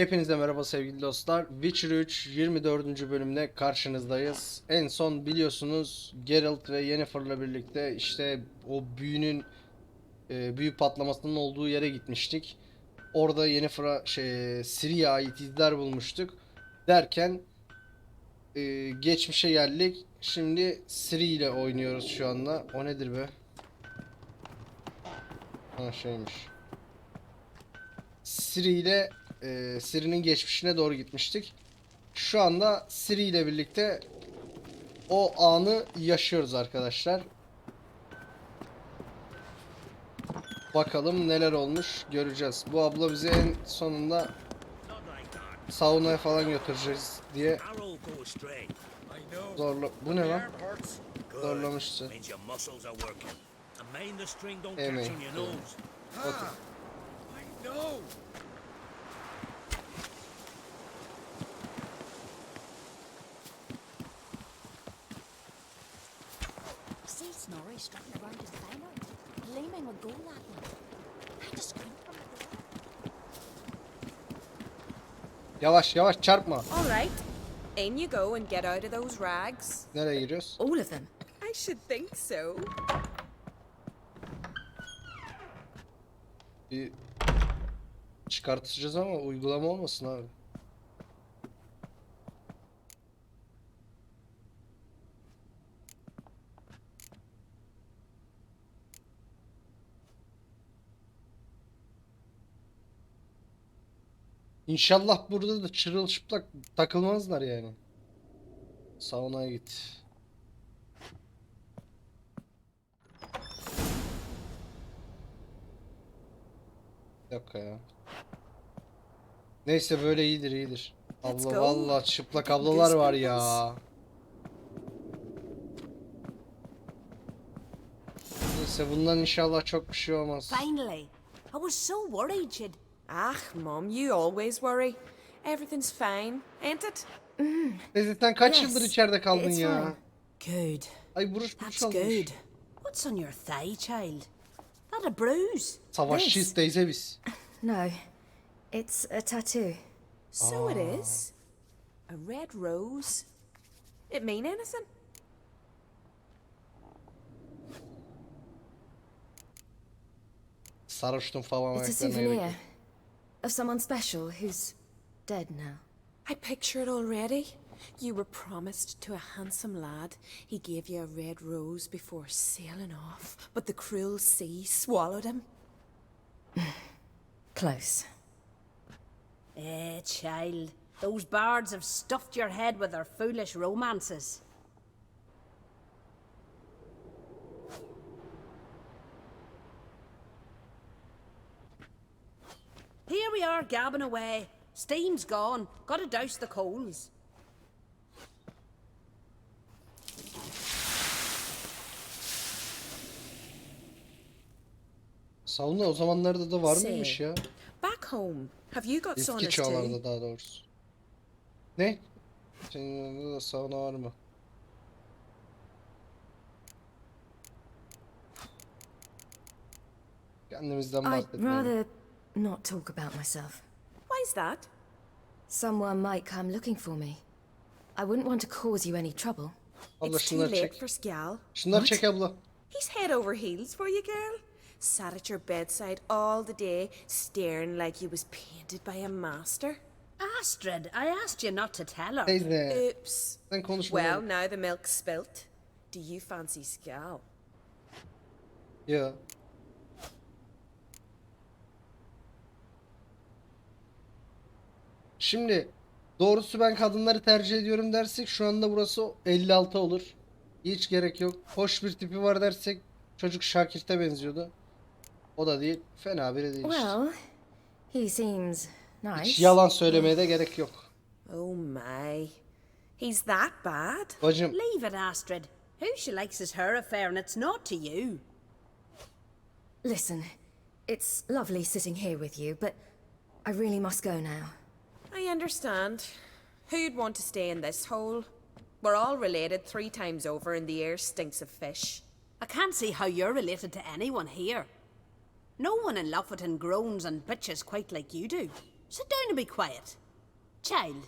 Hepinize merhaba sevgili dostlar. Witcher 3 24. bölümle karşınızdayız. En son biliyorsunuz Geralt ve Yennefer'la birlikte işte o büyünün büyü patlamasının olduğu yere gitmiştik. Orada Yennefer'a Ciri'ye ait izler bulmuştuk. Derken geçmişe geldik. Şimdi Ciri ile oynuyoruz şu anda. O nedir be? Ha şeymiş. Ciri'nin geçmişine doğru gitmiştik. Şu anda Siri ile birlikte o anı yaşıyoruz arkadaşlar. Bakalım neler olmuş göreceğiz. Bu abla bizi en sonunda saunaya falan götüreceğiz diye Bu ne lan? Zorlamıştı. Emeği. Otur. See Snorri strutting around his banner, gleaming with gold at him. I just screamed from the door. Yavaş yavaş çarpma. All right. In you go and get out of those rags. Nereye giriyoruz? All of them. I should think so. Bir çıkartacağız ama uygulama olmasın abi. İnşallah burada da çırılçıplak takılmazlar yani. Saunaya git. Yok ya. Neyse böyle iyidir iyidir. Abla vallahi çıplak ablalar var ya. Neyse bundan inşallah çok bir şey olmaz. Finally. I was so worried she'd... Ah, Mom, you always worry. Everything's fine, ain't it? Teyze sen kaç yıldır içeride kaldın it's ya? fine. Good. Ay buruş That's olmuş. good. What's on your thigh, child? That a bruise? Savaşçıyız teyze biz. No, it's a tattoo. So it is. A red rose. It mean anything? Sarhoştum falan It's a ayaklarına gerek souvenir yok. of someone special who's dead now. I picture it already. You were promised to a handsome lad. He gave you a red rose before sailing off, but the cruel sea swallowed him. Close. Child. Those bards have stuffed your head with their foolish romances. Here we are gabbing away. Steam's gone. Gotta douse the coals. Sauna o zamanlarda da var mıymış ya? Back home, have you got Eski saunas too? çağlarda daha doğrusu. Ne? Senin yanında da sauna var mı? Kendimizden I'd bahsetmeyelim. rather not talk about myself. Why's that? Someone might come looking for me. I wouldn't want to cause you any trouble. Abla It's too şunları late çek. for Scal. Şunları çek abla. He's head over heels for you, girl. Sat at your bedside all the day, staring like you was painted by a master. Astrid, I asked you not to tell her. Teyze. Oops. Sen konuşma. Well, now the milk's spilt. Do you fancy Scal? Ya. Şimdi doğrusu ben kadınları tercih ediyorum dersek şu anda burası 56 olur. Hiç gerek yok. Hoş bir tipi var dersek çocuk Şakir'te benziyordu. O da değil. Fena biri değil işte. Well, he seems Hiç nice. yalan söylemeye de gerek yok. Oh my. He's that bad? Bacım Leave it, Astrid. Who she likes is her affair and it's not to you. Listen, it's lovely sitting here with you, but I really must go now. I understand. Who'd want to stay in this hole? We're all related 3 times over and the air stinks of fish. I can't see how you're related to anyone here. No one in Lofoten groans and bitches quite like you do. Sit down and be quiet. Child,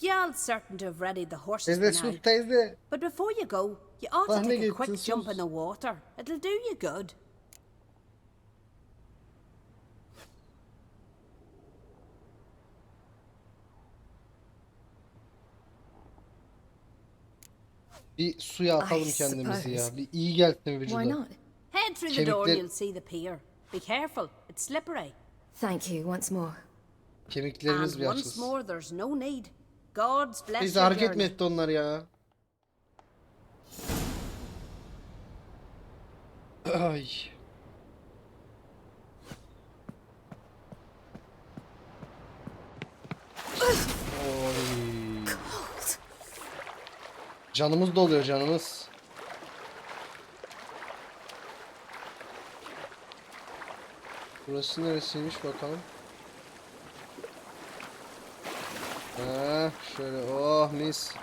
y'all certain to have readied the horses Teyze for now. sus teyze. But before you go, you ought to Sahne take a geçsin, quick jump sus. in the water. It'll do you good. Bir suya atalım I kendimizi ya. suppose. Bir iyi gelsin Why vücuda. not? Head through the door and Kemikler- you'll see the pier. Be careful, it's slippery. Thank you once more. Kemiklerimiz And bir once açılsın. more, there's no need. God's bless Teyze your hareket mi journey. etti onlar ya? Ay. Oy. Canımız doluyor canımız. Burası neresiymiş bakalım. Ha, şöyle oh mis.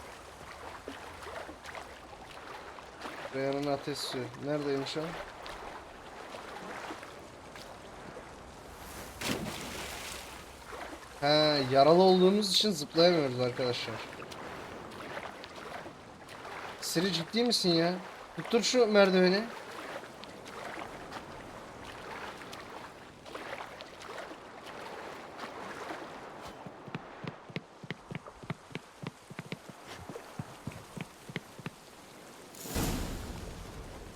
Reyhan'ın ateş suyu. Neredeymiş o? He, yaralı olduğumuz için zıplayamıyoruz arkadaşlar. Siri ciddi misin ya? Tuttur şu merdiveni.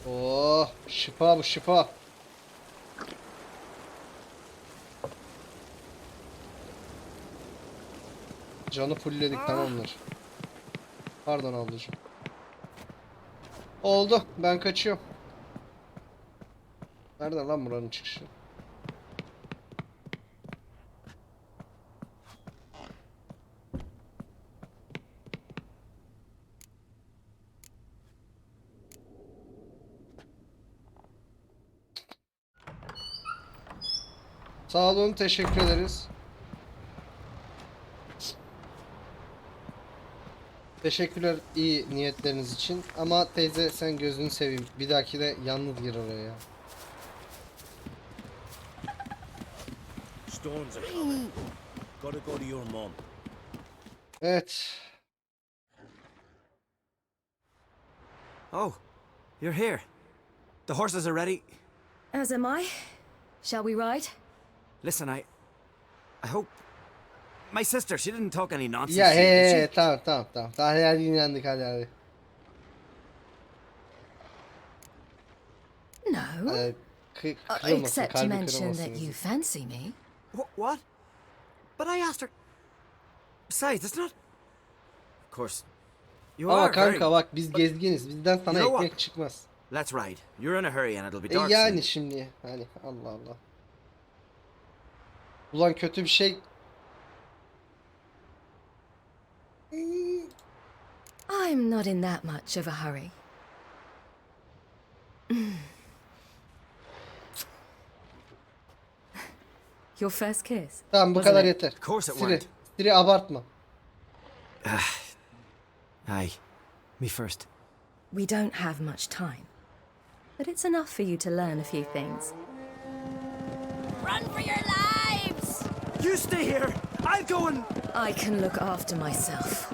Oh, şifa bu şifa. Canı fullledik tamamdır. Pardon ablacığım. Oldu. Ben kaçıyorum. Nerede lan buranın çıkışı? Sağ olun, teşekkür ederiz. Teşekkürler iyi niyetleriniz için. Ama teyze sen gözünü seveyim. Bir dahaki de yalnız gir oraya ya. Storms are coming. Gotta go to your mom. Evet. Oh, you're here. The horses are ready. As am I. Shall we ride? Listen, I hope my sister, she didn't talk any nonsense. Ya to you, did she? tamam tamam tamam. Hadi hadi inandık hadi. No. Kırılmasın, Except to kalbi mention that kırılmasın. you fancy me. What? But I asked her. Besides, it's not. Of course, you Ama are kanka very. bak biz gezginiz. Bizden sana You know ekmek what? çıkmaz. Let's ride. You're in a hurry and it'll be dark Yani soon. şimdi hani Allah Allah. Ulan kötü bir şey. I'm not in that much of a hurry. Your first kiss. Tamam bu wasn't kadar it? yeter. Of course it Siri, weren't. Siri abartma. Aye, me first. We don't have much time. But it's enough for you to learn a few things. Run for your lives! You stay here. I'll go and. I can look after myself.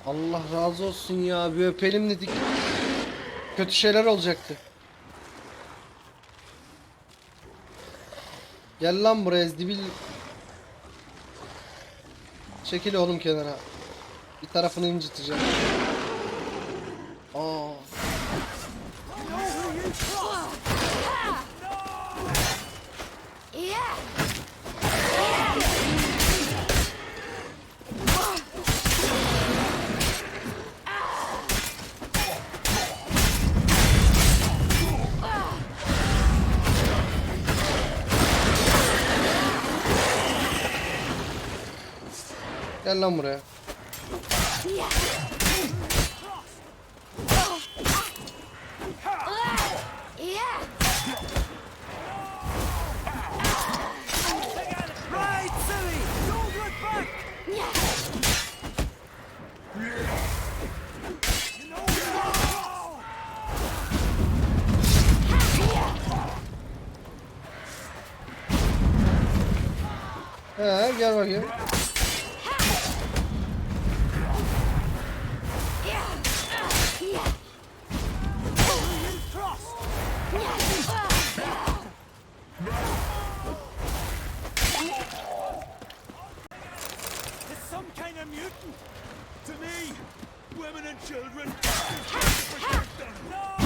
Allah razı olsun ya. Bir öpelim dedik. Kötü şeyler olacaktı. Gel lan buraya ezdibil. Çekil oğlum kenara. Bir tarafını inciteceğim. Aa. Gel lan buraya. Right, silly! Don't look back! Gel bakayım. It's some kind of mutant. To me, women and children. No!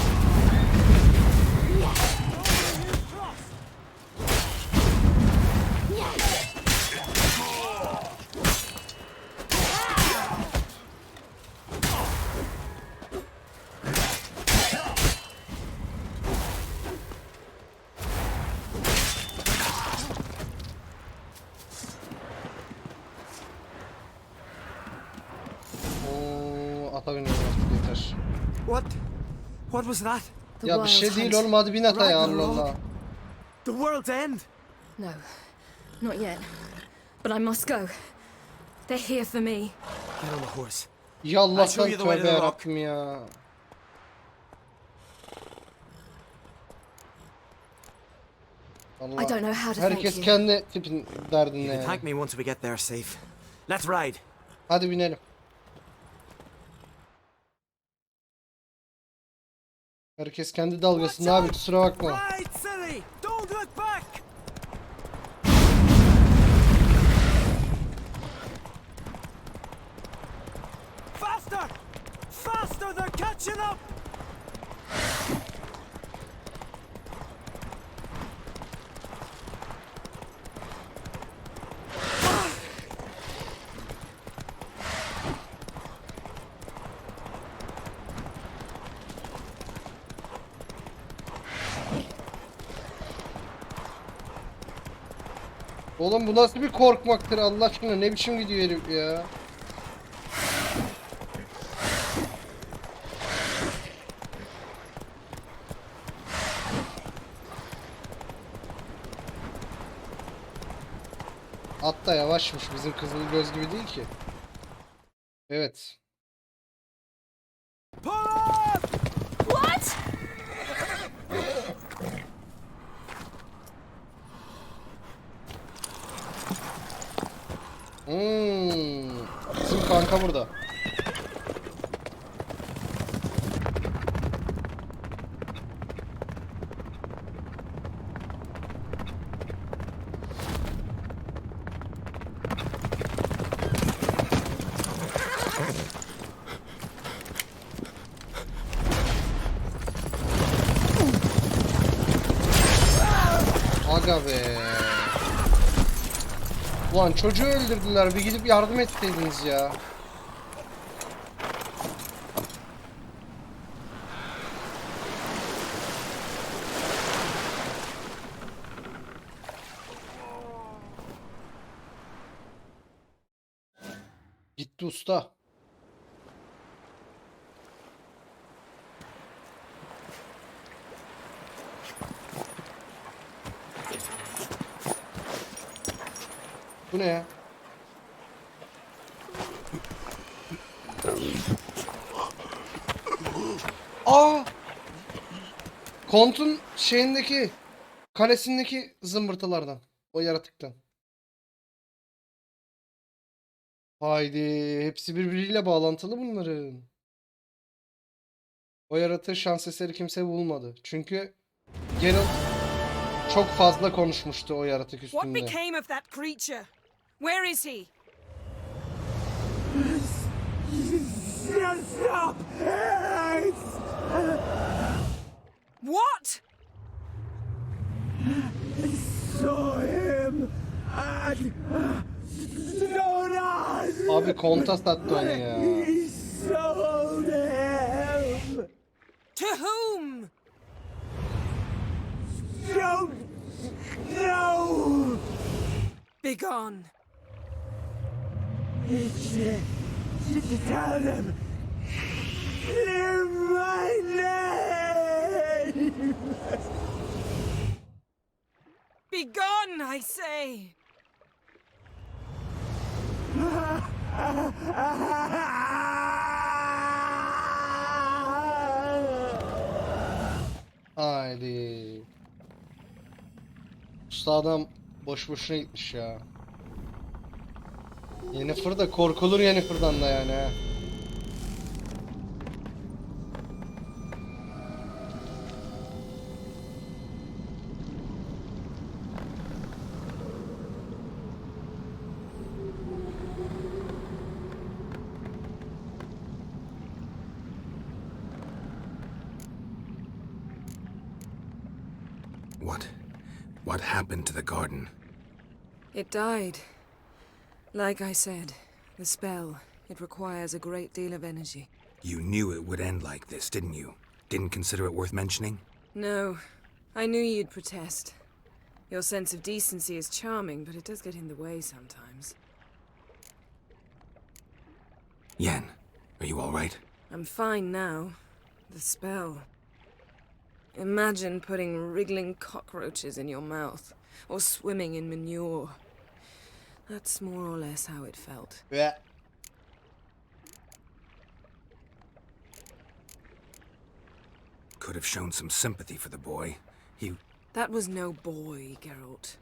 Ata biniyorum artık yeter. What was that? The Ya bir şey wild değil hunt. oğlum, hadi bin ata ya, Allah Allah. The world's end. No, not yet. But I must go. They're here for me. Get on the horse. Ya Allah, I'll show sen you the way to tövbe the rock. yarabbim ya. Allah. I don't know how to Herkes thank you. kendi tipin derdinde You can yani. thank me once we get there safe. Let's ride. Hadi binelim. Herkes kendi dalgasında abi, kusura bakma. Ride, silly! Don't look back! Faster! Faster! They're catching up! Oğlum bu nasıl bir korkmaktır Allah aşkına, ne biçim gidiyor herif ya. At da yavaşmış, bizim kızıl göz gibi değil ki. Evet. Pull up! What? Bizim kanka burada. Aga be. Ulan çocuğu öldürdüler, bir gidip yardım etseydiniz ya. Gitti usta. Bu ne ya? Aa! Kont'un şeyindeki, kalesindeki zımbırtılardan. O yaratıktan. Haydi, hepsi birbiriyle bağlantılı bunların. O yaratığı şans eseri kimse bulmadı. Çünkü Geralt çok fazla konuşmuştu o yaratık What üstünde. became of that creature? Where is he? Stop! What? Saw him at Stonas! Abi konta sattı onu ya. He sold him! To whom? Don't know! Begone. Tell them! Clear my name! Begone, I say. Haydi. Usta adam boş boşuna gitmiş ya. Yennefer da korkulur Yennefer'dan da yani ha. What happened to the garden? It died. Like I said, the spell, it requires a great deal of energy. You knew it would end like this, didn't you? Didn't consider it worth mentioning? No, I knew you'd protest. Your sense of decency is charming, but it does get in the way sometimes. Yen, are you all right? I'm fine now. The spell. Imagine putting wriggling cockroaches in your mouth, or swimming in manure. That's more or less how it felt. Ve Could have shown some sympathy for the boy. That was no boy, Geralt.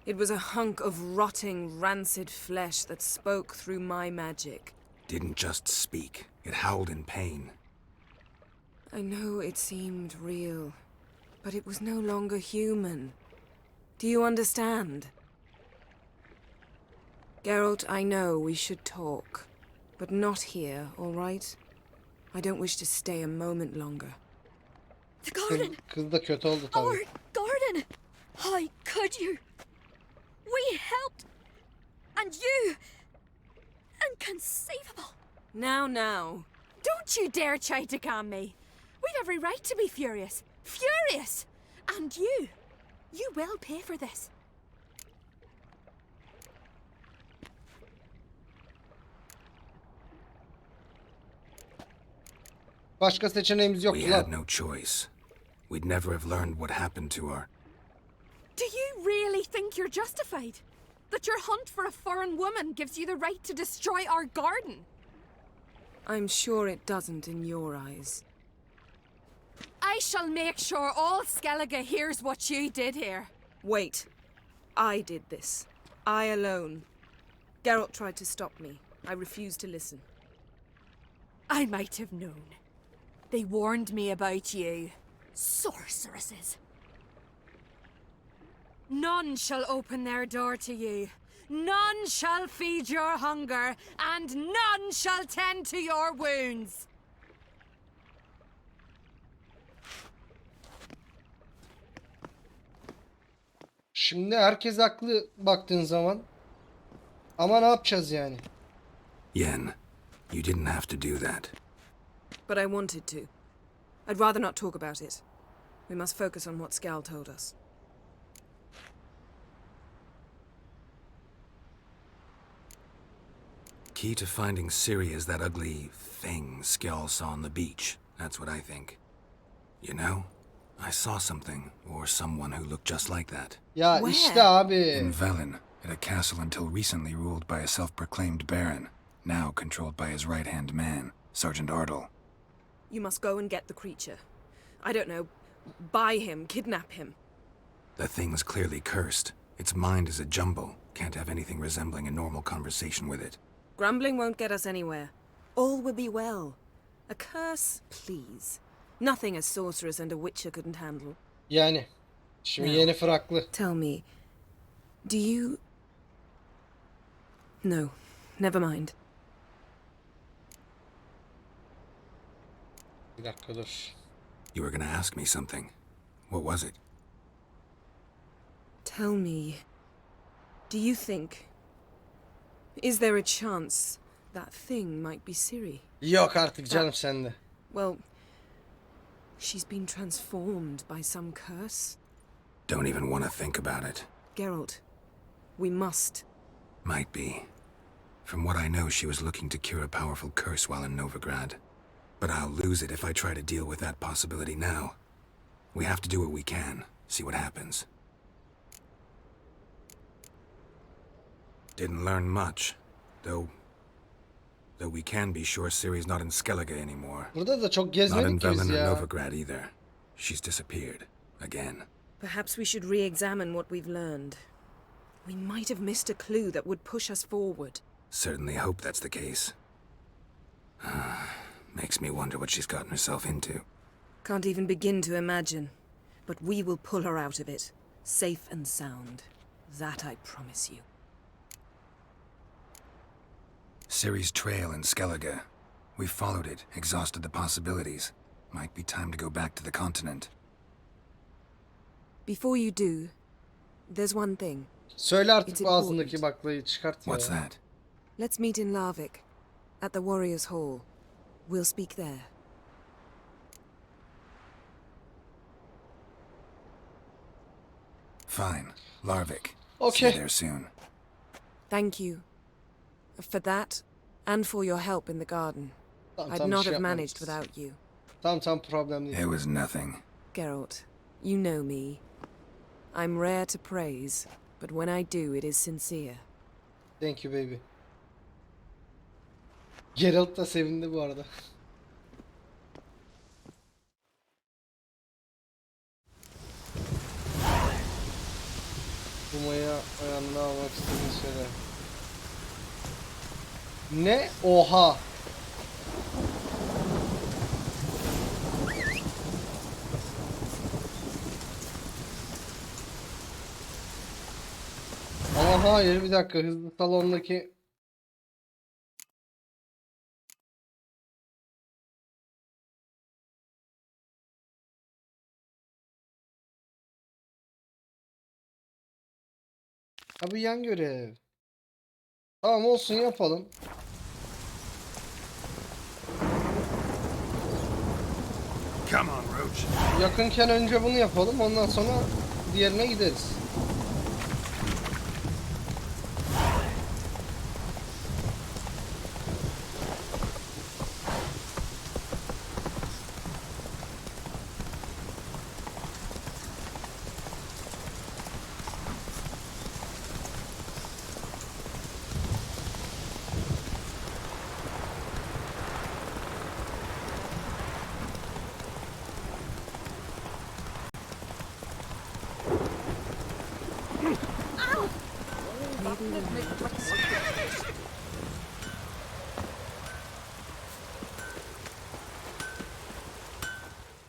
It was a hunk of rotting, rancid flesh that spoke through my magic. Didn't just speak. It howled in pain. I know it seemed real, but it was no longer human. Do you understand? Geralt, I know we should talk, but not here, all right? I don't wish to stay a moment longer. The garden! kız da kötü oldu Our tabii. garden! How could you? We helped! And you! Inconceivable! Now. Don't you dare try to calm me! We'd every right to be furious! Furious! And you! You will pay for this! Başka seçeneğimiz We yoktu had lan. no choice. We'd never have learned what happened to our... Do you really think you're justified? That your hunt for a foreign woman gives you the right to destroy our garden? I'm sure it doesn't in your eyes. I shall make sure all Skellige hears what you did here. Wait. I did this. I alone. Geralt tried to stop me. I refused to listen. I might have known. They warned me about you. Sorceresses. None shall open their door to you. None shall feed your hunger, and none shall tend to your wounds. Şimdi herkes haklı baktığın zaman. Ama ne yapacağız yani? Yen, you didn't have to do that. But I wanted to. I'd rather not talk about it. We must focus on what Skal told us. Key to finding Ciri is that ugly thing Skjall saw on the beach. That's what I think. You know, I saw something, or someone who looked just like that. Ya Where? işte abi. In Velen, at a castle until recently ruled by a self-proclaimed baron, now controlled by his right-hand man, Sergeant Ardle. You must go and get the creature. I don't know, buy him, kidnap him. The thing's clearly cursed. Its mind is a jumble. Can't have anything resembling a normal conversation with it. Grumbling won't get us anywhere. All will be well. A curse, please. Nothing a sorceress and a witcher couldn't handle. Yani. Şimdi No. Yennefer haklı. Tell me, do you... No, never mind. Bir dakika dur. You were gonna ask me something. What was it? Tell me, do you think... Is there a chance that thing might be Ciri? Yok artık canım sende. Well, she's been transformed by some curse. Don't even want to think about it. Geralt, we must. Might be. From what I know, she was looking to cure a powerful curse while in Novigrad. But I'll lose it if I try to deal with that possibility now. We have to do what we can, see what happens. Didn't learn much, though we can be sure Ciri's not in Skellige anymore. Burada da çok Not in gezmedik ki biz Velen or ya. Novigrad either. She's disappeared. Again. Perhaps we should re-examine what we've learned. We might have missed a clue that would push us forward. Certainly hope that's the case. Makes me wonder what she's gotten herself into. Can't even begin to imagine. But we will pull her out of it, safe and sound. That I promise you. Ciri's trail in Skellige. We followed it, exhausted the possibilities. Might be time to go back to the continent. Before you do, there's one thing. Söyle artık It's bu ağzındaki important. baklayı çıkart ya. What's that? Let's meet in Larvik, at the Warriors' Hall. We'll speak there. Fine. Larvik. Okay. See you there soon. Thank you. For that, and for your help in the garden. Tamam, I'd tamam, not bir şey have managed yapmamışız. without you. Tamam problem değil. It was nothing. Geralt, you know me. I'm rare to praise, but when I do, it is sincere. Thank you baby. Geralt da sevindi bu arada. Uma'ya ayağını almak istediğin şeyler. Ne? Oha! Ama hayır bir dakika hızlı salondaki Abi yan görev. Tamam olsun yapalım. Come on, Roach. Yakınken önce bunu yapalım ondan sonra diğerine gideriz.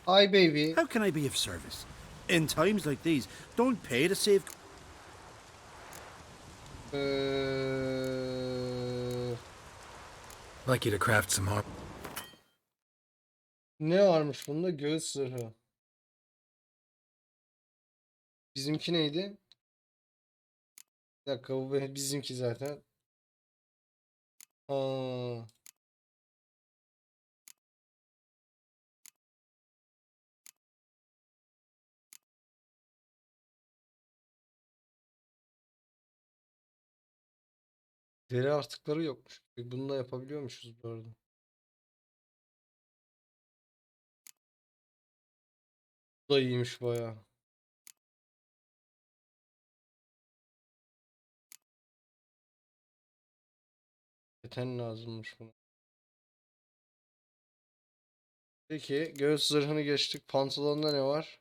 Hi baby. How can I be of service? In times like these, don't pay to save. Like you to craft some more. Ne varmış bunda? Göğüs zırhı. Bizimki neydi? Bir dakika bu bizimki zaten. Aa. Deri artıkları yokmuş. Bunu da yapabiliyormuşuz bu arada. Bu da iyiymiş bayağı. Keten lazımmış buna. Peki göğüs zırhını geçtik. Pantolonda ne var?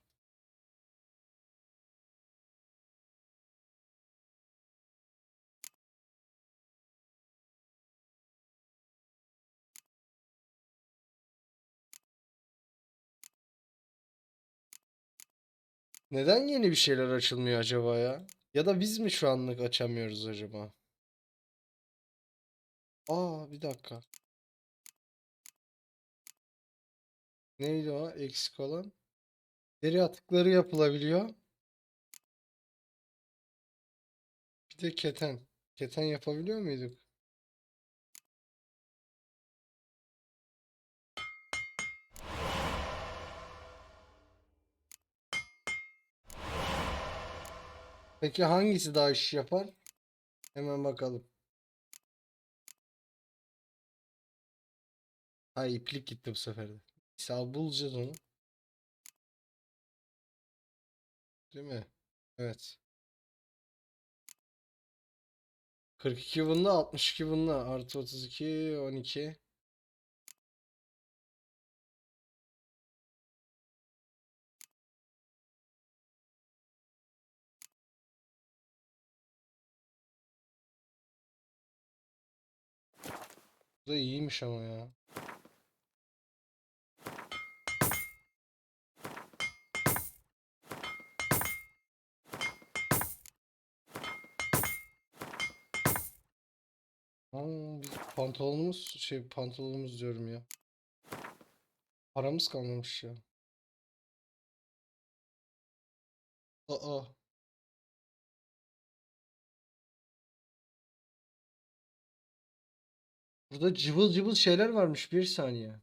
Neden yeni bir şeyler açılmıyor acaba ya? Ya da biz mi şu anlık açamıyoruz acaba? Aa bir dakika. Neydi o eksik olan? Deri atıkları yapılabiliyor. Bir de keten. Keten yapabiliyor muyduk? Peki hangisi daha iş yapar? Hemen bakalım. Ha iplik gitti bu sefer de. Neyse bulacağız onu. Değil mi? Evet. 42 bunda 62 bunda artı 32 12. Bu da iyiymiş ama ya. Biz pantolonumuz diyorum ya. Paramız kalmamış ya. Aa. Burada cıvıl cıvıl şeyler varmış, bir saniye.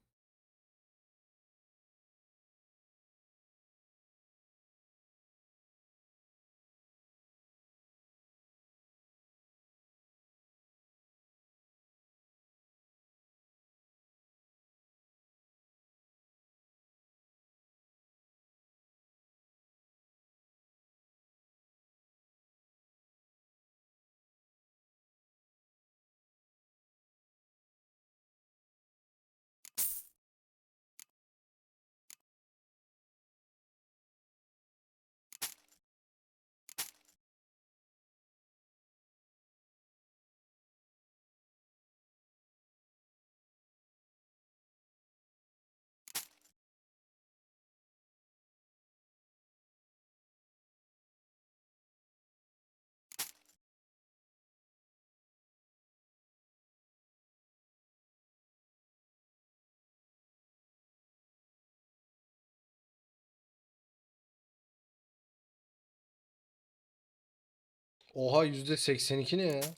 Oha, %82 ne ya?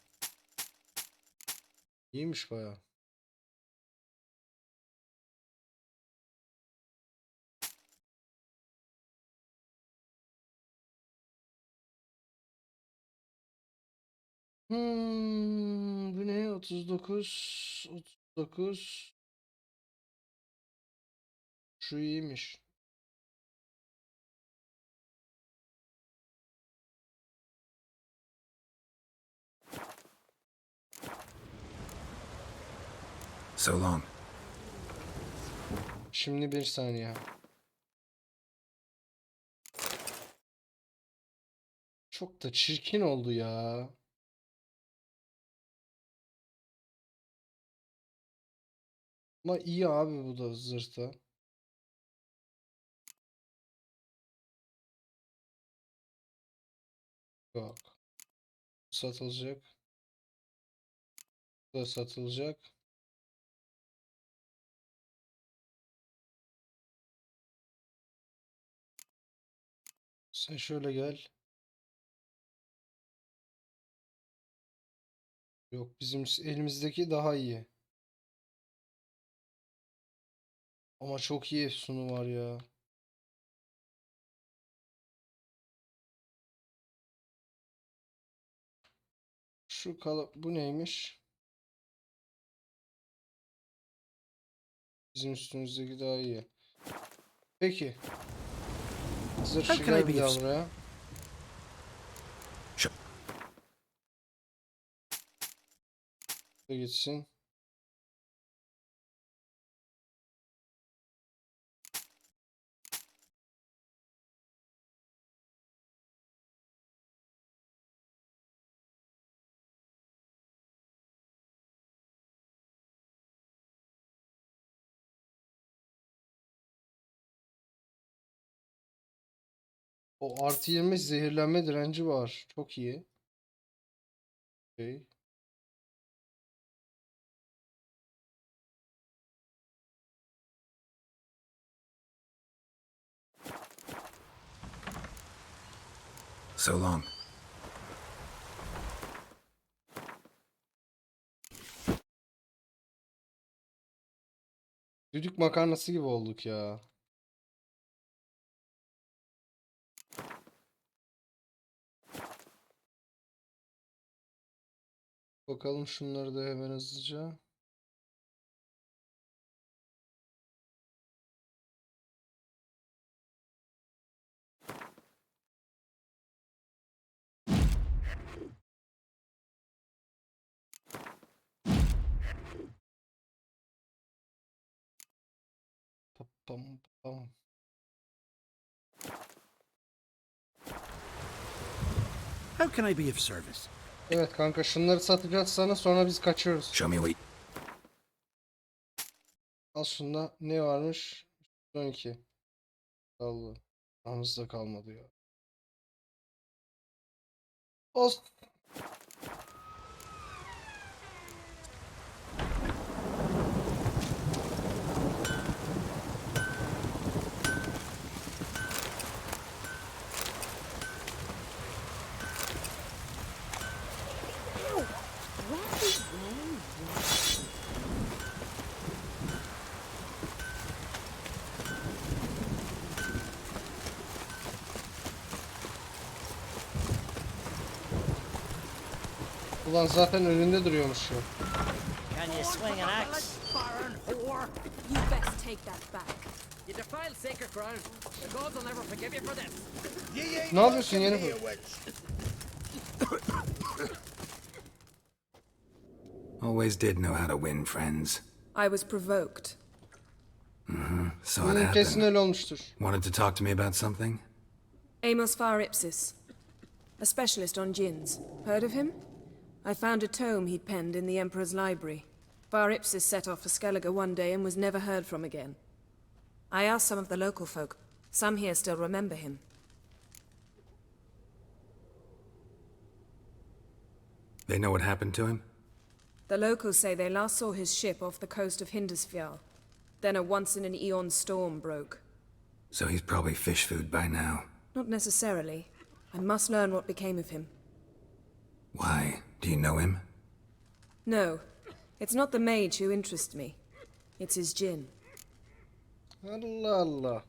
İyiymiş baya. Bu ne? 39. Şu iyiymiş. So long. Şimdi bir saniye. Çok da çirkin oldu ya. Ama iyi abi, bu da zırhta. Yok. Satılacak. Bu da satılacak. Sen şöyle gel. Yok, bizim elimizdeki daha iyi. Ama çok iyi sunu var ya. Bu neymiş? Bizim üstümüzdeki daha iyi. Peki. Zırhçı gel bir daha buraya. Da gitsin. O +20 zehirlenme direnci var. Çok iyi. Okay. So long. Düdük makarnası gibi olduk ya. Bakalım şunları da hemen hızlıca. Pam pam. How can I be of service? Evet kanka, şunları satacağız sana, sonra biz kaçıyoruz. Show me what. Aslında ne varmış? 12. Allah. Aramızda kalmadı ya. Olsun. Ulan zaten önünde duruyormuş ya. Can you swing an axe? Baron whore! You best take that back. You defile sacred ground. The gods will never forgive you for this. Ne yapıyorsun Yennefer? Always did know how to win, friends. I was provoked. Saw it Bunun kesin happen. öyle olmuştur. Wanted to talk to me about something? Amos Far Ipsis, a specialist on djinns. Heard of him? I found a tome he'd penned in the Emperor's library. Far Ipsis set off for Skellige one day and was never heard from again. I asked some of the local folk. Some here still remember him. They know what happened to him? The locals say they last saw his ship off the coast of Hindisfjall. Then a once-in-an-eon storm broke. So he's probably fish food by now. Not necessarily. I must learn what became of him. Why? Do you know him? No, it's not the mage who interests me. It's his djinn. Allah Allah.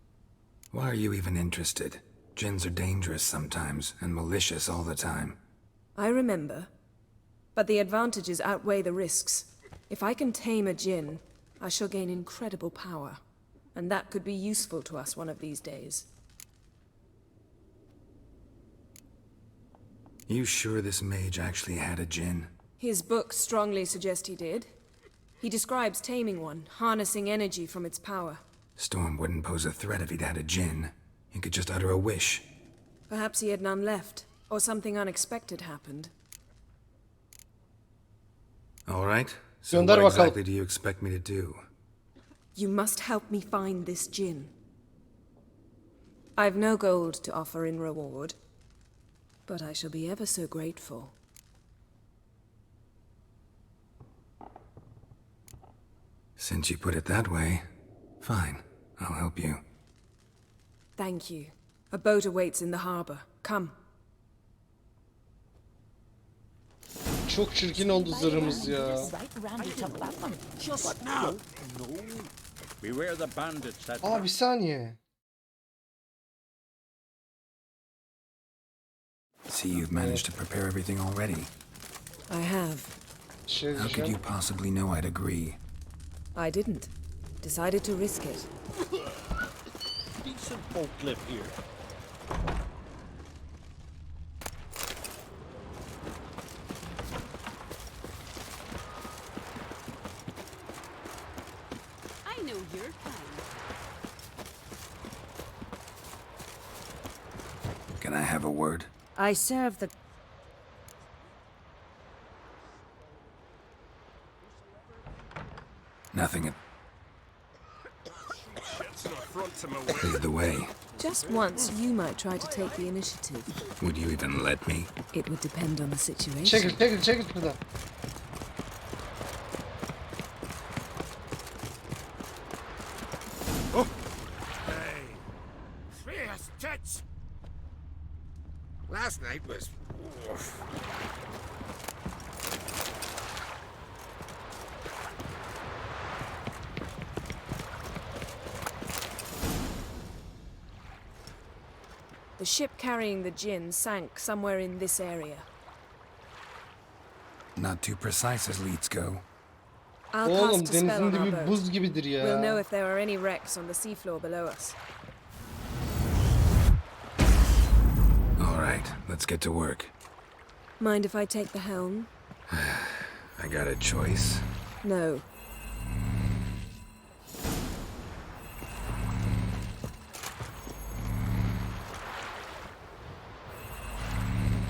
Why are you even interested? Djinns are dangerous sometimes, and malicious all the time. I remember. But the advantages outweigh the risks. If I can tame a djinn, I shall gain incredible power. And that could be useful to us one of these days. You sure this mage actually had a djinn? His books strongly suggest he did. He describes taming one, harnessing energy from its power. Storm wouldn't pose a threat if he'd had a djinn. He could just utter a wish. Perhaps he had none left, or something unexpected happened. All right. So Gönder what bakalım. exactly do you expect me to do? You must help me find this djinn. I've no gold to offer in reward, but I shall be ever so grateful. Since you put it that way, fine. I'll help you. Thank you. A boat awaits in the harbor. Come. Çok çirkin oldu zırhımız ya. Right round the top of them. Just now! No. Beware the bandits that... Aa bir saniye. See, you've managed to prepare everything already. I have. Şey How could you diyeceğim. possibly know I'd agree? I didn't. Decided to risk it. Decent folk live here. I know your kind. Can I have a word? I serve the... Nothing at... Lead the way. Just once, you might try to take the initiative. Would you even let me? It would depend on the situation. Çekil buradan. Fierce tits! Last night was... The ship carrying the djinn sank somewhere in this area. Not too precise as leads go. I'll Oğlum cast a spell denizin on our dibi boat. buz gibidir ya. We'll know if there are any wrecks on the seafloor below us. All right, let's get to work. Mind if I take the helm? I got a choice. No.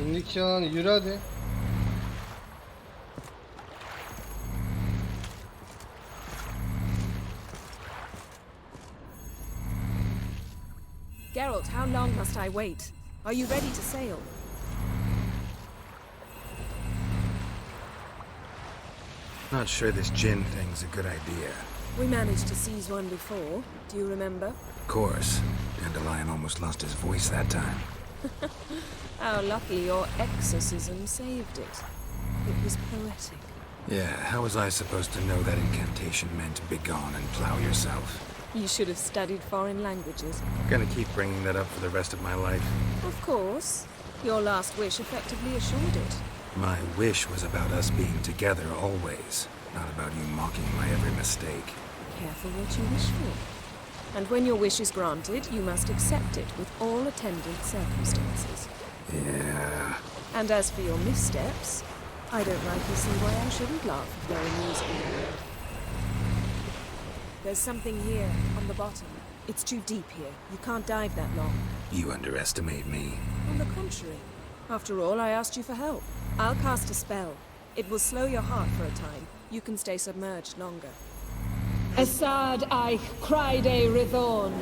İndik ya lan, yürü hadi. how long must I wait? Are you ready to sail? Not sure this gin thing's a good idea. We managed to seize one before. Do you remember? Of course. Dandelion almost lost his voice that time. How lucky your exorcism saved it. It was poetic. Yeah, how was I supposed to know that incantation meant begone and plow yourself? You should have studied foreign languages. Gonna keep bringing that up for the rest of my life. Of course. Your last wish effectively assured it. My wish was about us being together always, not about you mocking my every mistake. Careful what you wish for. And when your wish is granted, you must accept it with all attendant circumstances. Yeah. And as for your missteps, I don't rightly see why I shouldn't laugh if they're amusing. There's something here, on the bottom. It's too deep here. You can't dive that long. You underestimate me. On the contrary. After all, I asked you for help. I'll cast a spell. It will slow your heart for a time. You can stay submerged longer. Assad I Criede Rithorn.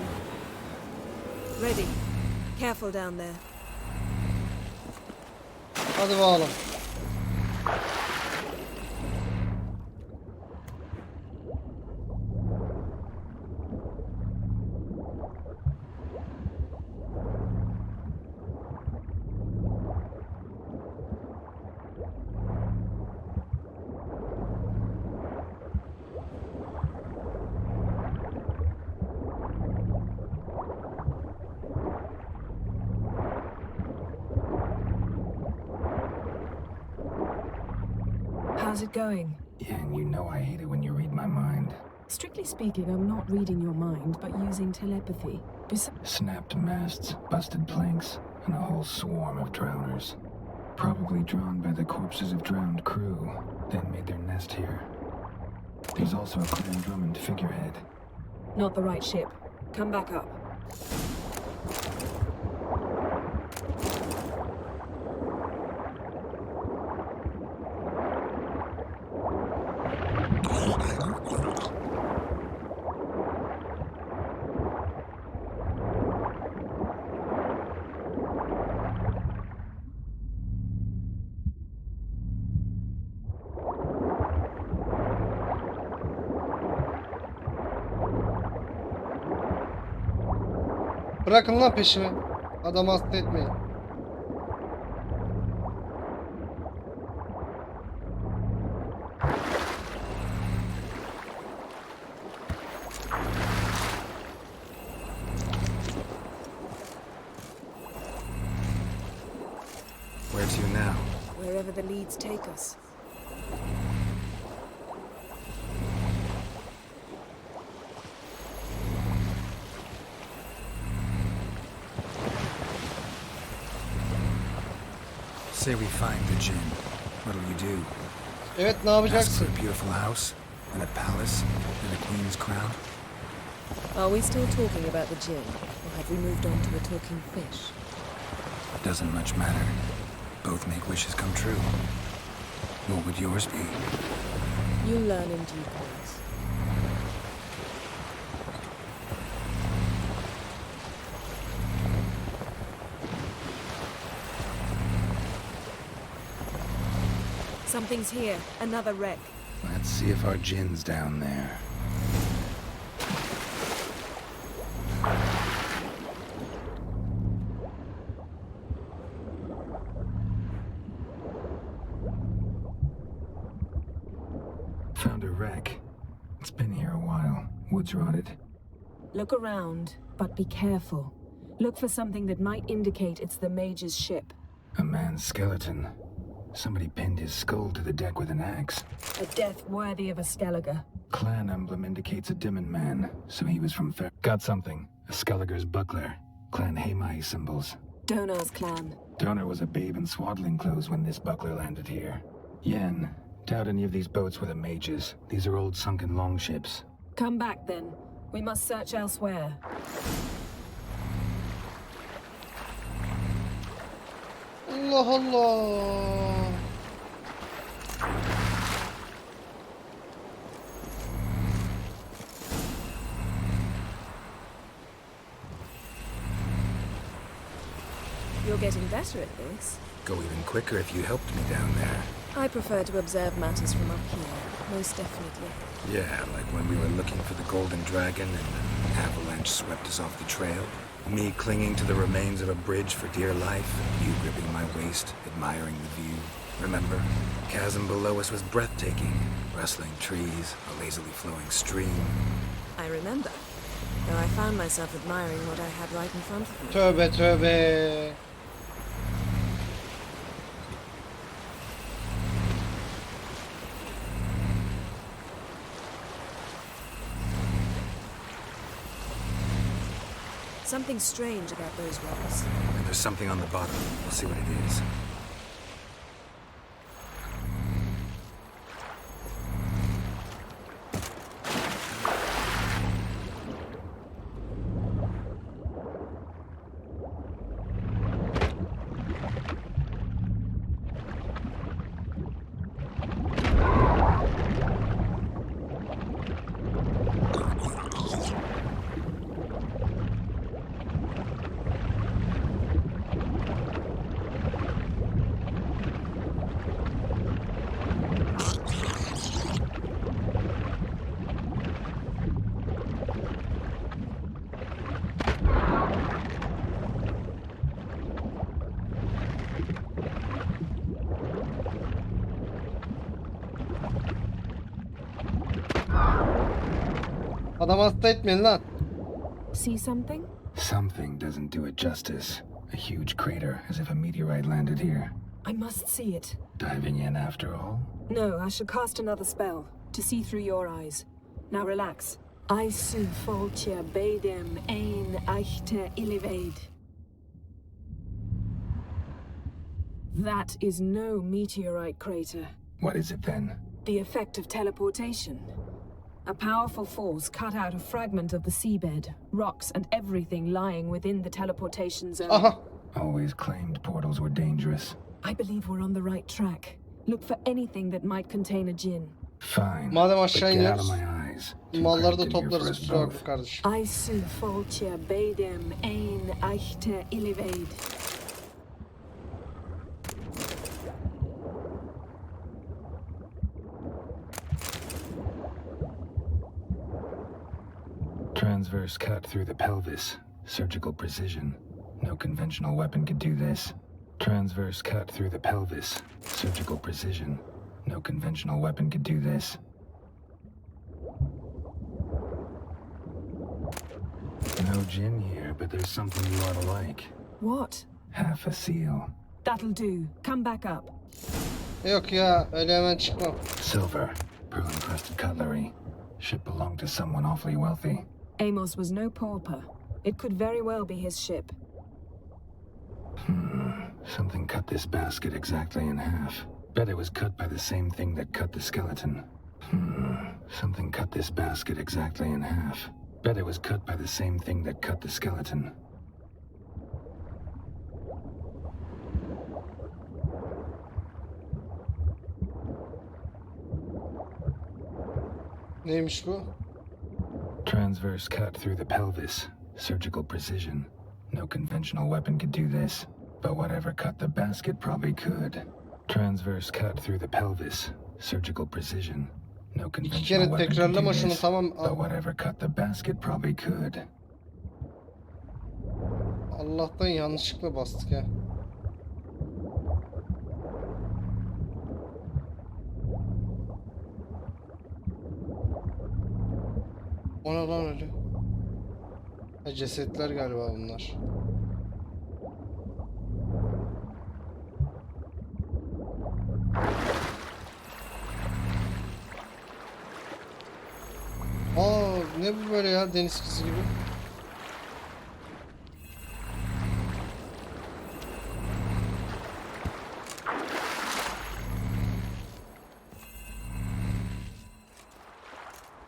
Ready. Careful down there. Hadi bakalım. How's it going? Yeah, and you know I hate it when you read my mind. Strictly speaking, I'm not reading your mind, but using telepathy. Snapped masts, busted planks, and a whole swarm of drowners. Probably drawn by the corpses of drowned crew, then made their nest here. There's also a Clan Drummond figurehead. Not the right ship. Come back up. Bırakın lan peşimi. Adamı hasta etmeyin. Where to now? Wherever the leads take us. Say we find the gin. What'll you do? Evet, ne Ask yapacaksın? for a beautiful house, and a palace, and a queen's crown? Are we still talking about the gin, or have we moved on to a talking fish? Doesn't much matter. Both make wishes come true. What would yours be? You'll learn in due course. Something's here. Another wreck. Let's see if our gin's down there. Found a wreck. It's been here a while. Wood's rotted. Look around, but be careful. Look for something that might indicate it's the mage's ship. A man's skeleton. Somebody pinned his skull to the deck with an axe. A death worthy of a Skellige. Clan emblem indicates a Dimmen man, so he was from Fair. Got something. A Skellige's buckler. Clan Hamai symbols. Donar's clan. Donar was a babe in swaddling clothes when this buckler landed here. Yen, doubt any of these boats were the mages. These are old sunken longships. Come back then. We must search elsewhere. Allah Allah. getting better at this. Go even quicker if you helped me down there. I prefer to observe matters from up here, most definitely. Yeah, like when we were looking for the golden dragon and an avalanche swept us off the trail. Me clinging to the remains of a bridge for dear life, you gripping my waist, admiring the view. Remember? Chasm below us was breathtaking. Rustling trees, a lazily flowing stream. I remember, though I found myself admiring what I had right in front of me. Tövbe tövbe. Something strange about those rocks. And there's something on the bottom. We'll see what it is. Adam hasta etmeyin lan. See something? Something doesn't do it justice. A huge crater, as if a meteorite landed here. I must see it. Diving in after all? No, I shall cast another spell, to see through your eyes. Now relax. I su foltje bedem ein echte iliveid. That is no meteorite crater. What is it then? The effect of teleportation. A powerful force cut out a fragment of the seabed, rocks and everything lying within the teleportation zone. Aha. Always claimed portals were dangerous. I believe we're on the right track. Look for anything that might contain a djinn. Fine. Madem but aşağı get out of iniyoruz. my eyes. Too Malları da cramped in here for toplarız us kusura bakma both. kardeşim. I su foltje bedem ein echte iliveid. Transverse cut through the pelvis. Surgical precision. No conventional weapon could do this. Transverse cut through the pelvis. Surgical precision. No conventional weapon could do this. No gin here, but there's something you ought to like. What? Half a seal. That'll do. Come back up. Yok ya öyle hemen çıkmam. Silver. Pearl-encrusted cutlery. Ship belonged to someone awfully wealthy. Amos was no pauper. It could very well be his ship. Something cut this basket exactly in half. Bet it was cut by the same thing that cut the skeleton. Something cut this basket exactly in half. Bet it was cut by the same thing that cut the skeleton. Neymiş bu? Transverse cut through the pelvis. Surgical precision. No conventional weapon could do this. But whatever cut the basket probably could. Transverse cut through the pelvis. Surgical precision. No İki conventional kere weapon could do tekrarlama şunu this. tamam. But whatever cut the basket probably could. Allah'tan yanlışlıkla bastık ya. O ne lan öyle? Ha, cesetler galiba bunlar. Aa, ne bu böyle ya, deniz kızı gibi.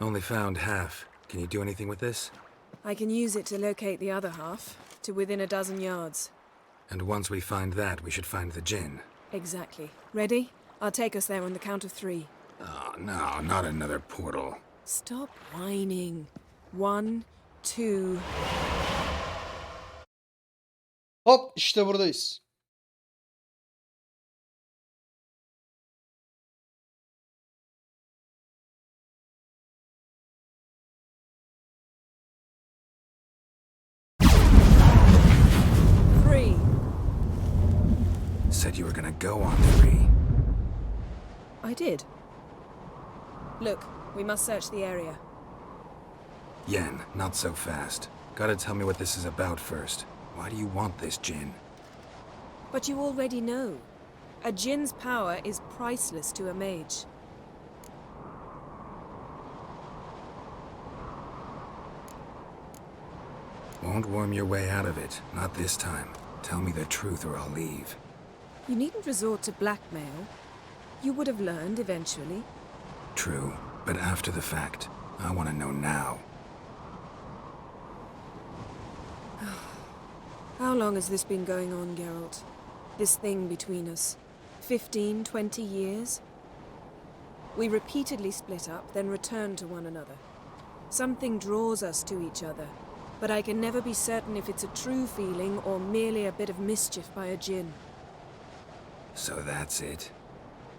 Only found half. Can you do anything with this? I can use it to locate the other half, to within a dozen yards. And once we find that, we should find the djinn. Exactly. Ready? I'll take us there on the count of 3. Oh, no, not another portal. Stop whining. 1, 2... Hop, işte buradayız. go on 3. I did. Look, we must search the area. Yen, not so fast. Gotta tell me what this is about first. Why do you want this djinn? But you already know. A djinn's power is priceless to a mage. Won't worm your way out of it. Not this time. Tell me the truth or I'll leave. You needn't resort to blackmail. You would have learned eventually. True, but after the fact. I want to know now. How long has this been going on, Geralt? This thing between us? 15, 20 years? We repeatedly split up, then return to one another. Something draws us to each other, but I can never be certain if it's a true feeling or merely a bit of mischief by a djinn. So that's it?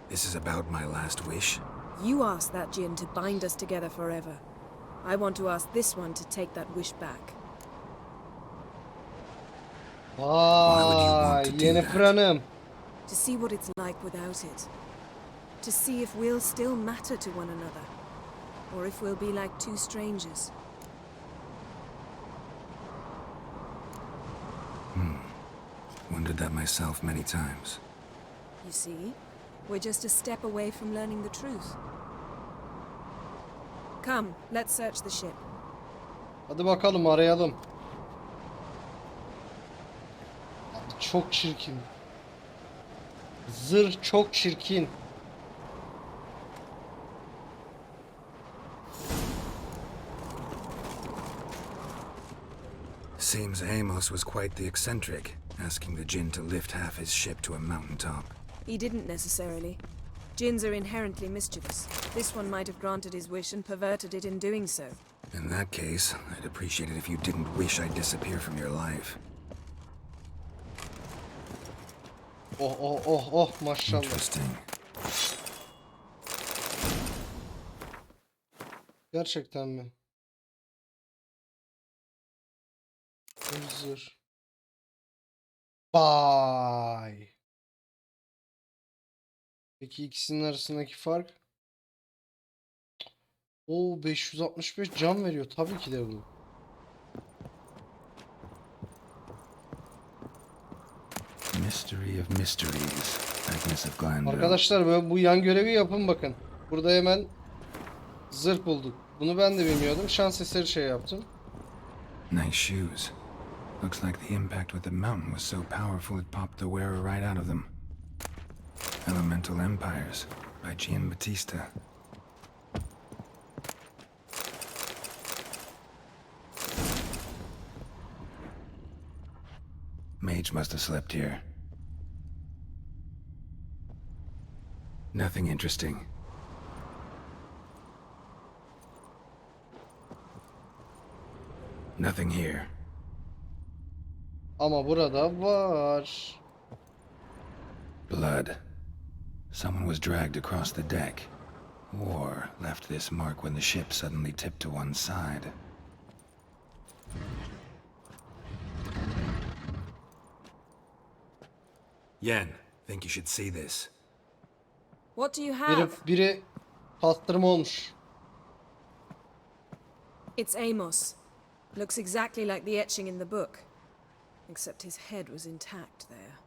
This is about my last wish? You asked that djinn to bind us together forever. I want to ask this one to take that wish back. Vay, Yennefer Hanım. To see what it's like without it. To see if we'll still matter to one another. Or if we'll be like two strangers. Wondered that myself many times. You see, we're just a step away from learning the truth. Come, let's search the ship. Hadi bakalım arayalım. Abi çok çirkin. Zırh çok çirkin. Seems Amos was quite the eccentric, asking the djinn to lift half his ship to a mountaintop. He didn't necessarily. Djinns are inherently mischievous. This one might have granted his wish and perverted it in doing so. In that case, I'd appreciate it if you didn't wish I'd disappear from your life. Oh oh oh oh maşallah. Interesting. Gerçekten mi? Zırh. Vay. Peki ikisinin arasındaki fark? Oo 565 can veriyor. Tabii ki de bu. Mystery of mysteries. Agnes of Glandor. Arkadaşlar böyle bu yan görevi yapın bakın. Burada hemen zırh bulduk. Bunu ben de bilmiyordum. Şans eseri şey yaptım. Nice shoes. Looks like the impact with the mountain was so powerful it popped the wearer right out of them. Elemental Empires by Giambattista. Mage must have slept here. Nothing interesting. Nothing here. Ama burada var. Blood. Someone was dragged across the deck. Or left this mark when the ship suddenly tipped to one side. Yen, think you should see this. What do you have? Biri pastırma olmuş. It's Amos. Looks exactly like the etching in the book. Except his head was intact there.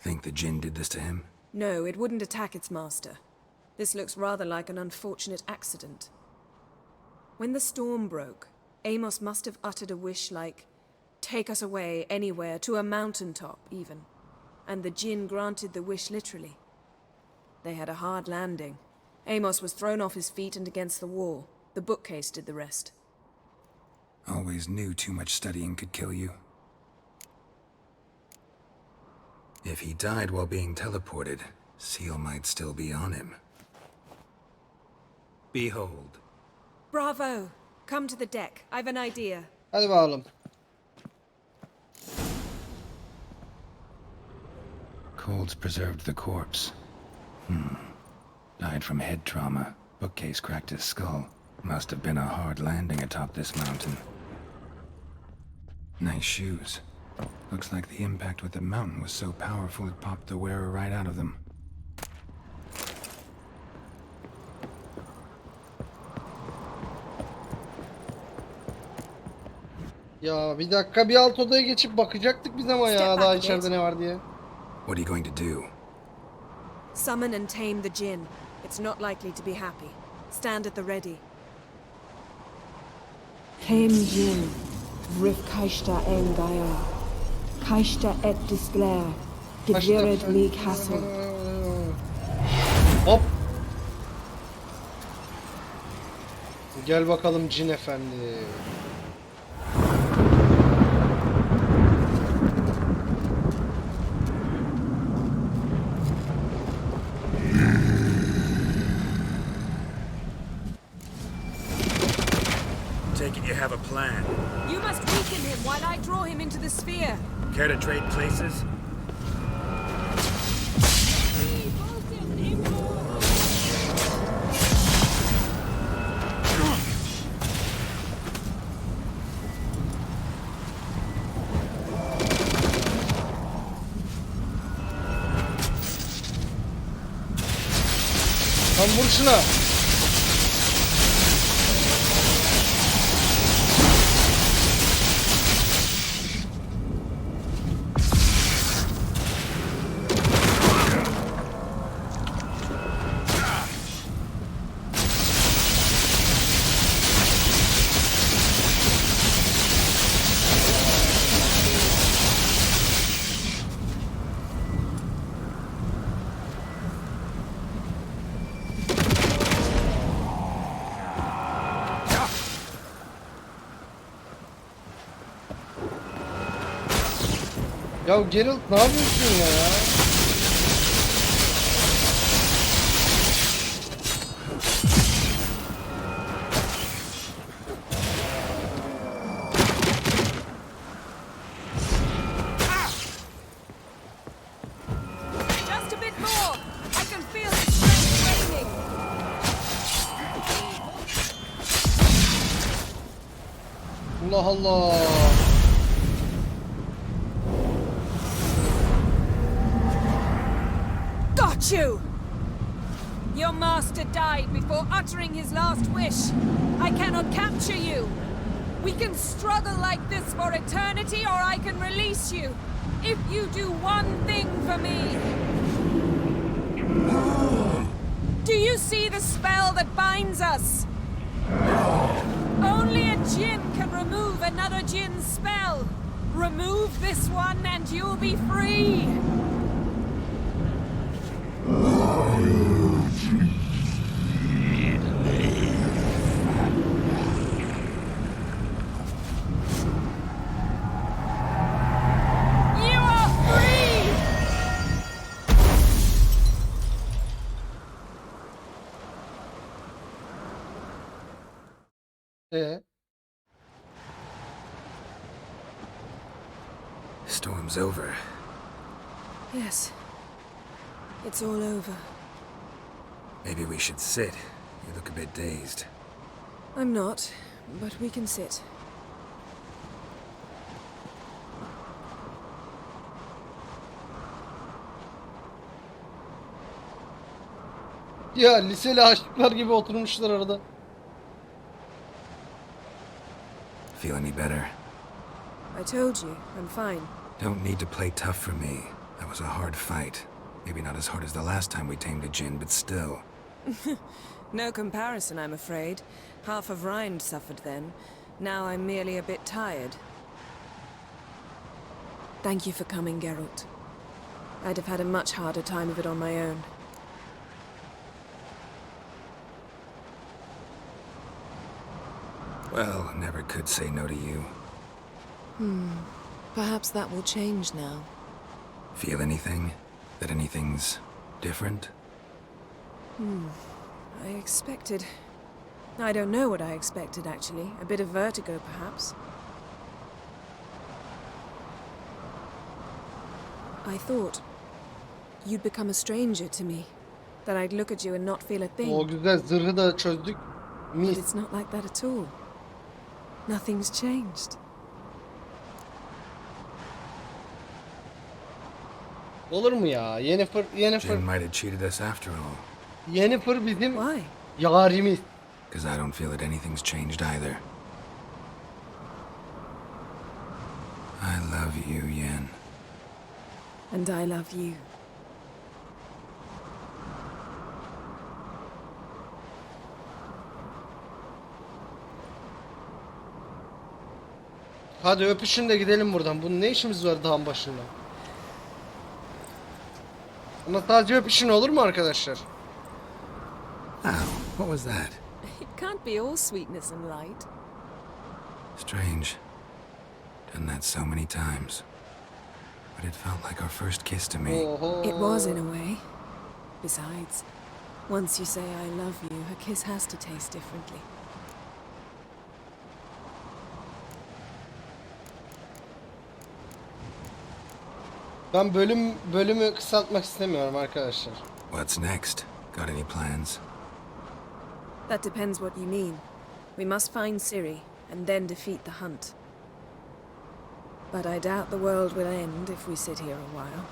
Think the djinn did this to him? No, it wouldn't attack its master. This looks rather like an unfortunate accident. When the storm broke, Amos must have uttered a wish like, "Take us away, anywhere, to a mountaintop, even." And the djinn granted the wish literally. They had a hard landing. Amos was thrown off his feet and against the wall. The bookcase did the rest. Always knew too much studying could kill you. If he died while being teleported, Seal might still be on him. Behold. Bravo! Come to the deck. I've an idea. Hadi bakalım. Colds preserved the corpse. Died from head trauma. Bookcase cracked his skull. Must have been a hard landing atop this mountain. Nice shoes. Looks like the impact with the mountain was so powerful it popped the wearer right out of them. Ya bir dakika, bir alt odaya geçip bakacaktık biz ama ya daha içeride ne var diye. What are you going to do? Summon and tame the djinn. It's not likely to be happy. Stand at the ready. Tame djinn, rif kaishta engaya, kaishta et diskler, gedired lig hassel. Hop. Gel bakalım cin efendi. Take it you have a plan. You must weaken him while I draw him into the sphere. Care to trade places? Lan vur şuna. Ya Geralt ne yapıyorsun ya? Just a bit more. I can feel his strength waning. Allah Allah. Got you! Your master died before uttering his last wish. I cannot capture you. We can struggle like this for eternity, or I can release you. If you do one thing for me. Do you see the spell that binds us? Only a djinn can remove another djinn's spell. Remove this one and you'll be free. You are free! Storm's over. Yes. It's all over. Maybe we should sit. You look a bit dazed. I'm not, but we can sit. Ya liseli aşıklar gibi oturmuşlar arada. Feel any better? I told you, I'm fine. Don't need to play tough for me. That was a hard fight. Maybe not as hard as the last time we tamed a djinn, but still. No comparison, I'm afraid. Half of Rind suffered then. Now I'm merely a bit tired. Thank you for coming, Geralt. I'd have had a much harder time of it on my own. Well, never could say no to you. Perhaps that will change now. Feel anything? That anything's different? I expected... I don't know what I expected, actually. A bit of vertigo, perhaps. I thought you'd become a stranger to me. That I'd look at you and not feel a thing. O güzel, zırhı da çözdük. But Mis. it's not like that at all. Nothing's changed. Olur mu ya? Jin might have cheated us after all. Yennefer bizim Why? yarimiz. Because I don't feel that anything's changed either. I love you, Yen. And I love you. Hadi öpüşün de gidelim buradan. Bunun ne işimiz var dağın başında? Ama sadece öpüşün olur mu arkadaşlar? Ow, what was that? It can't be all sweetness and light. Strange. Done that so many times. But it felt like our first kiss to me. Oho. It was in a way. Besides, once you say I love you, a kiss has to taste differently. Ben bölümü kısaltmak istemiyorum arkadaşlar. What's next? Got any plans? That depends what you mean. We must find Ciri, and then defeat the hunt. But I doubt the world will end if we sit here a while.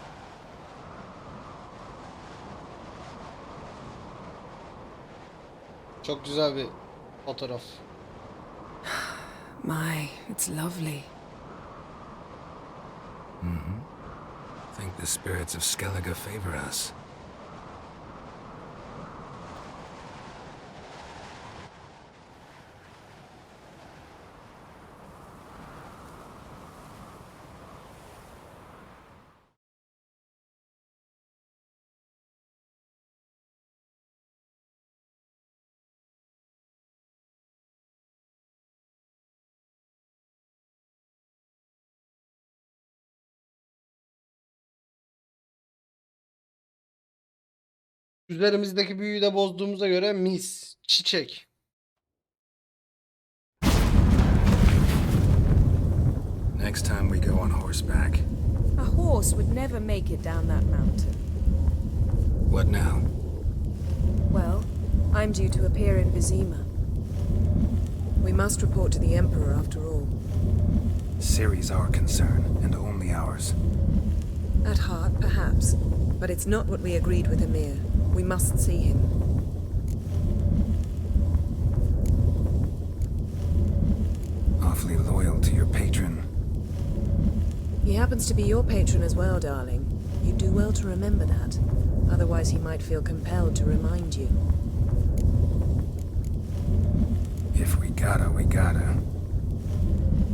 Çok güzel bir fotoğraf. My, it's lovely. I think the spirits of Skellige favor us. Üzerimizdeki büyüyü de bozduğumuza göre mis, çiçek. Next time we go on horseback. A horse would never make it down that mountain. What now? Well, I'm due to appear in Vizima. We must report to the Emperor after all. Ciri's our concern, and only ours. At heart, perhaps. But it's not what we agreed with Emir. We must see him. Awfully loyal to your patron. He happens to be your patron as well, darling. You do well to remember that. Otherwise he might feel compelled to remind you. If we gotta, we gotta.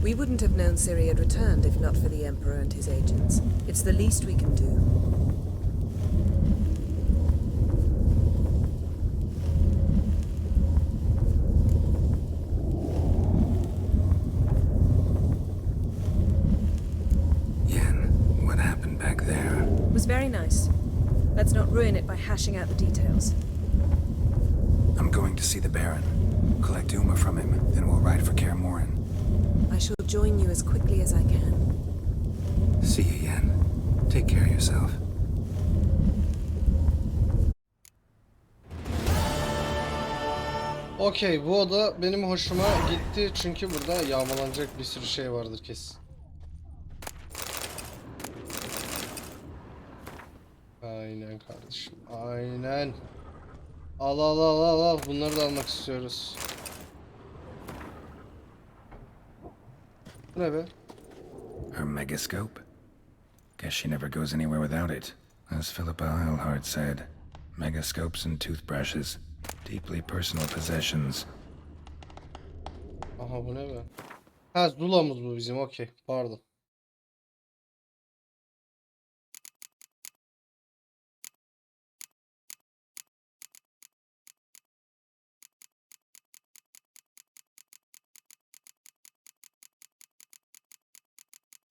We wouldn't have known Ciri had returned if not for the Emperor and his agents. It's the least we can do. It was very nice. Let's not ruin it by hashing out the details. I'm going to see the Baron. Collect Uma from him, then we'll ride for Kaer Morhen. I shall join you as quickly as I can. See you, Yen. Take care of yourself. Okey, bu oda benim hoşuma gitti çünkü burada yağmalanacak bir sürü şey vardır kesin. Aynen kardeşim, aynen. Al al al al al, bunları da almak istiyoruz. Bu ne be? Her megascope? Guess she never goes anywhere without it. As Philippa Eilhart said, megascopes and toothbrushes, deeply personal possessions. Aha, bu ne be? Ha, Zula'mız bu bizim, okey, pardon.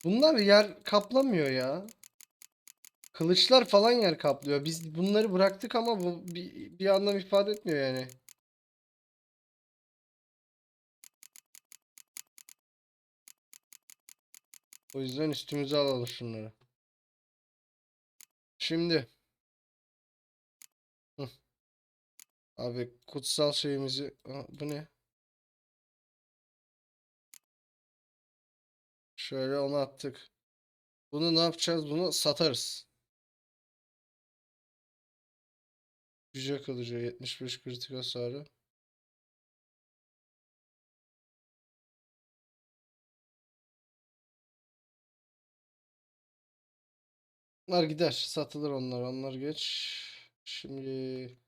Bunlar yer kaplamıyor ya. Kılıçlar falan yer kaplıyor. Biz bunları bıraktık ama bu bir anlam ifade etmiyor yani. O yüzden üstümüze alalım şunları. Şimdi. Hı. Abi kutsal şeyimizi... Aa, bu ne? Şöyle onu attık. Bunu ne yapacağız? Bunu satarız. Yüce kılıcı 75 kritik hasarı. Onlar gider. Satılır onlar. Onlar geç. Şimdi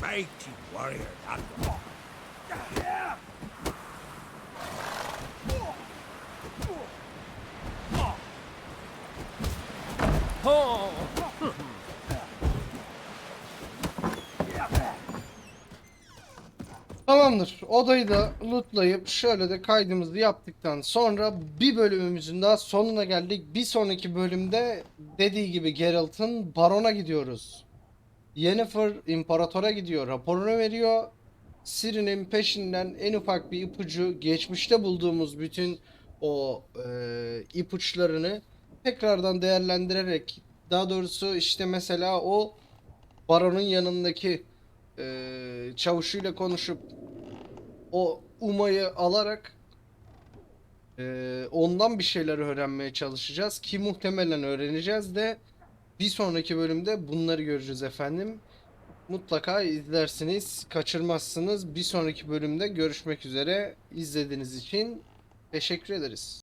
Mighty warrior, tamamdır. Odayı da lootlayıp şöyle de kaydımızı yaptıktan sonra bir bölümümüzün daha sonuna geldik. Bir sonraki bölümde dediği gibi Geralt'ın barona gidiyoruz. Yennefer imparatora gidiyor, raporunu veriyor. Ciri'nin peşinden en ufak bir ipucu, geçmişte bulduğumuz bütün o ipuçlarını tekrardan değerlendirerek, daha doğrusu işte mesela o baronun yanındaki çavuşuyla konuşup o Uma'yı alarak ondan bir şeyler öğrenmeye çalışacağız ki muhtemelen öğreneceğiz de bir sonraki bölümde bunları göreceğiz efendim. Mutlaka izlersiniz, kaçırmazsınız. Bir sonraki bölümde görüşmek üzere. İzlediğiniz için teşekkür ederiz.